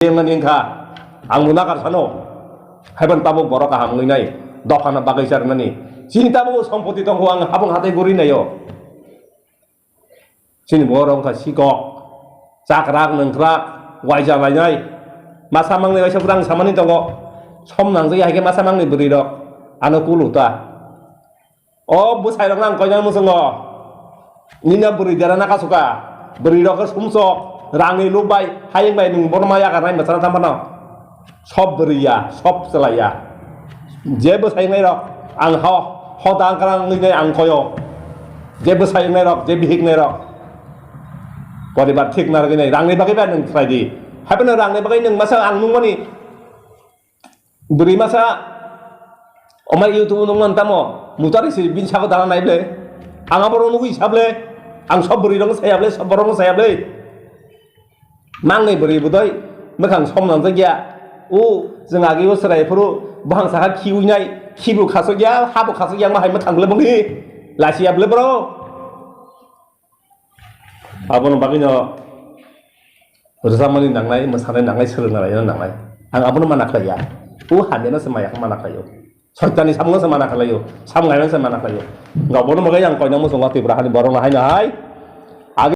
Yang ningka, ang muna karsano, heban tabuk borok kaham nginai, dokana bagai jar nani, sini tabuk sompoti tong huang habung hati guri nayo, sini borong kasiko, cakrak nengkrak, wajah wajai, masa mangne wajah kurang sama ni tongo, som nang zai hake masa mangne beri dok, anu kulu ta, oh busai dok nang kau jangan musengo, nina beri jarana kasuka, beri dok kesumsok. Rangi lubai, hayang bay nung bormaya karena masalah tambah no, sob beria, sob selaya, jebus hayang ngerok, ang ho tang karang ngai ang koyo, jebus hayang ngerok, jebihik ngerok, kau dibat tik nar gini, rangi bagai bay nung Friday, happen rangi bagai nung masa ang nung mani, beri masa, omai YouTube nung tamo, mutari si bin sago dalam naik le, ang aborong nunggu isap le, ang sob beri dong saya le, sob borong saya le. Mangai beri budai, mekang som nang zagia, जों आगेयाव सोरायफोर बांसाहा खिउनाय खिबु खासगिया हाबु खासगिया माहाय थांग्ले बंनि लासियाब्ले ब्रो आबोन बागिनो रोजामानि नांनाय मोसानाय नांनाय सोलोंना लायनो नांनाय आं आबोन मानाखलाया हादेनो समाया मानाखलायो सत्तानि सामनो समानाखलायो साम गायनो समानाखलायो गावबोनो मगाय आं कयना मोसंगा तिब्राहानि बरंना हायनाय